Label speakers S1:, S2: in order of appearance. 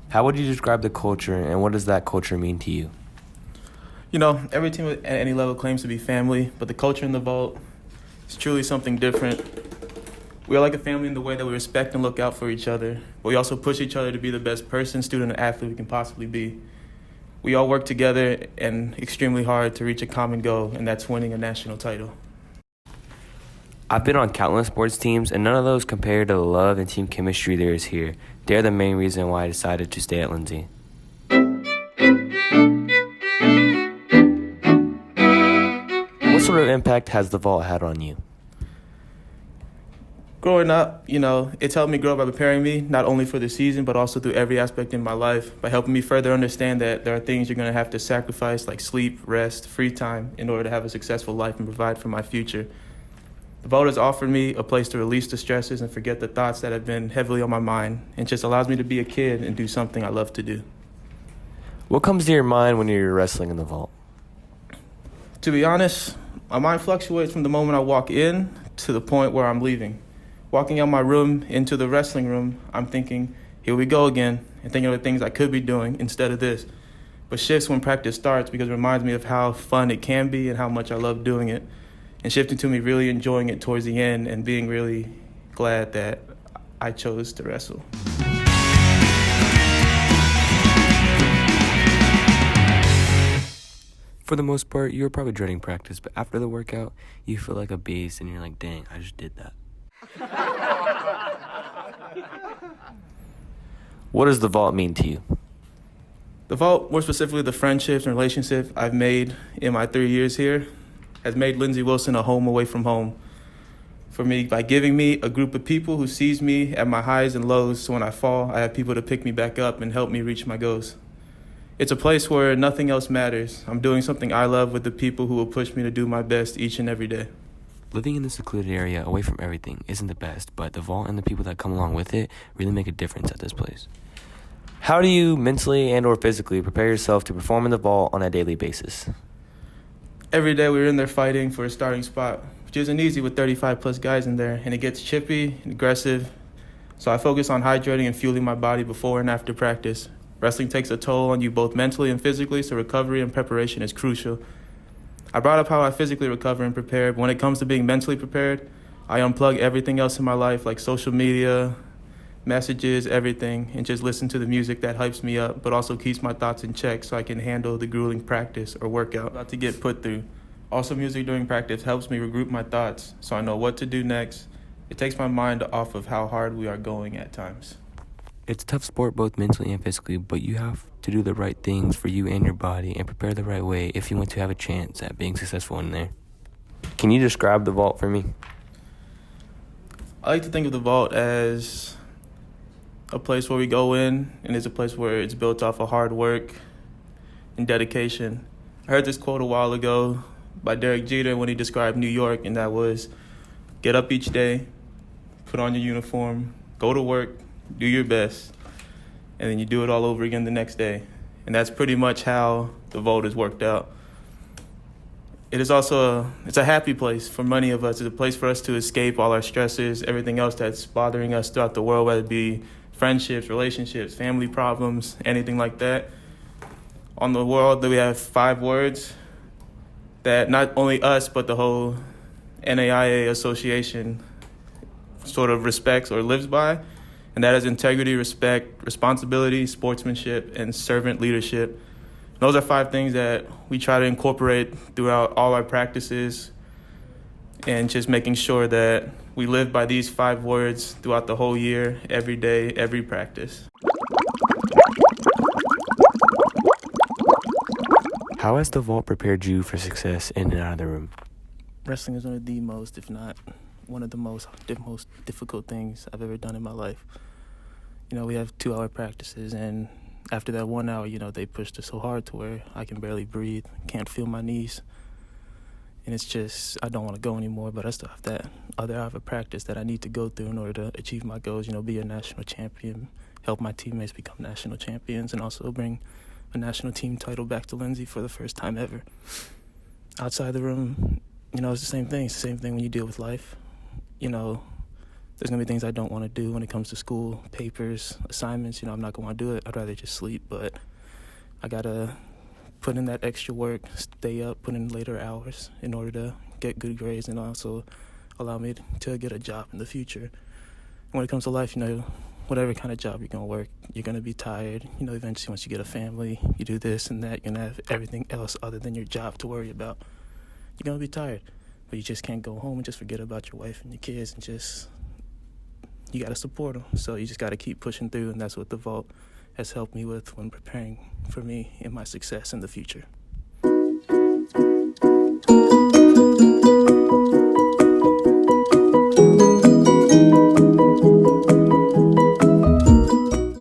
S1: How would you describe the culture, and what does that culture mean to you?
S2: Every team at any level claims to be family, but the culture in the vault is truly something different. We are like a family in the way that we respect and look out for each other, but we also push each other to be the best person, student, and athlete we can possibly be. We all work together and extremely hard to reach a common goal, and that's winning a national title.
S1: I've been on countless sports teams, and none of those compare to the love and team chemistry there is here. They're the main reason why I decided to stay at Lindsay. What sort of impact has the vault had on you?
S2: Growing up, it's helped me grow by preparing me not only for the season, but also through every aspect in my life by helping me further understand that there are things you're going to have to sacrifice like sleep, rest, free time in order to have a successful life and provide for my future. The vault has offered me a place to release the stresses and forget the thoughts that have been heavily on my mind, and just allows me to be a kid and do something I love to do.
S1: What comes to your mind when you're wrestling in the vault?
S2: To be honest, my mind fluctuates from the moment I walk in to the point where I'm leaving. Walking out my room into the wrestling room, I'm thinking, here we go again, and thinking of the things I could be doing instead of this. But shifts when practice starts because it reminds me of how fun it can be and how much I love doing it. And shifting to me really enjoying it towards the end and being really glad that I chose to wrestle.
S1: For the most part, you're probably dreading practice, but after the workout, you feel like a beast and you're like, dang, I just did that. What does the vault mean to you?
S2: The vault, more specifically the friendships and relationships I've made in my 3 years here, has made Lindsey Wilson a home away from home for me by giving me a group of people who sees me at my highs and lows, so when I fall, I have people to pick me back up and help me reach my goals. It's a place where nothing else matters. I'm doing something I love with the people who will push me to do my best each and every day.
S1: Living in this secluded area away from everything isn't the best, but the vault and the people that come along with it really make a difference at this place. How do you mentally and or physically prepare yourself to perform in the vault on a daily basis?
S2: Every day we were in there fighting for a starting spot, which isn't easy with 35 plus guys in there, and it gets chippy and aggressive. So I focus on hydrating and fueling my body before and after practice. Wrestling takes a toll on you both mentally and physically, so recovery and preparation is crucial. I brought up how I physically recover and prepare, but when it comes to being mentally prepared, I unplug everything else in my life, like social media, messages, everything, and just listen to the music that hypes me up, but also keeps my thoughts in check so I can handle the grueling practice or workout I'm about to get put through. Also, music during practice helps me regroup my thoughts so I know what to do next. It takes my mind off of how hard we are going at times.
S1: It's a tough sport both mentally and physically, but you have to do the right things for you and your body and prepare the right way if you want to have a chance at being successful in there. Can you describe the vault for me?
S2: I like to think of the vault as a place where we go in, and it's a place where it's built off of hard work and dedication. I heard this quote a while ago by Derek Jeter when he described New York, and that was, get up each day, put on your uniform, go to work, do your best, and then you do it all over again the next day. And that's pretty much how the vault has worked out. It is also it's a happy place for many of us. It's a place for us to escape all our stresses, everything else that's bothering us throughout the world, whether it be friendships, relationships, family problems, anything like that. On the world, we have 5 words that not only us, but the whole NAIA association sort of respects or lives by, and that is integrity, respect, responsibility, sportsmanship, and servant leadership. Those are 5 things that we try to incorporate throughout all our practices, and just making sure that we live by these 5 words throughout the whole year, every day, every practice.
S1: How has the vault prepared you for success in and out of the room?
S2: Wrestling is one of the most, if not one of the most difficult things I've ever done in my life. We have 2-hour practices, and after that 1 hour, they pushed us so hard to where I can barely breathe, can't feel my knees. And it's just, I don't want to go anymore, but I still have that other hour of practice that I need to go through in order to achieve my goals, be a national champion, help my teammates become national champions, and also bring a national team title back to Lindsay for the first time ever. Outside the room, it's the same thing. It's the same thing when you deal with life. There's going to be things I don't want to do when it comes to school, papers, assignments. I'm not going to want to do it. I'd rather just sleep, but I got to put in that extra work, stay up, put in later hours in order to get good grades and also allow me to get a job in the future. When it comes to life, whatever kind of job you're going to work, you're going to be tired. Eventually once you get a family, you do this and that, you're going to have everything else other than your job to worry about. You're going to be tired, but you just can't go home and just forget about your wife and your kids and you got to support them. So you just got to keep pushing through, and that's what the vault has helped me with when preparing for me and my success in the future.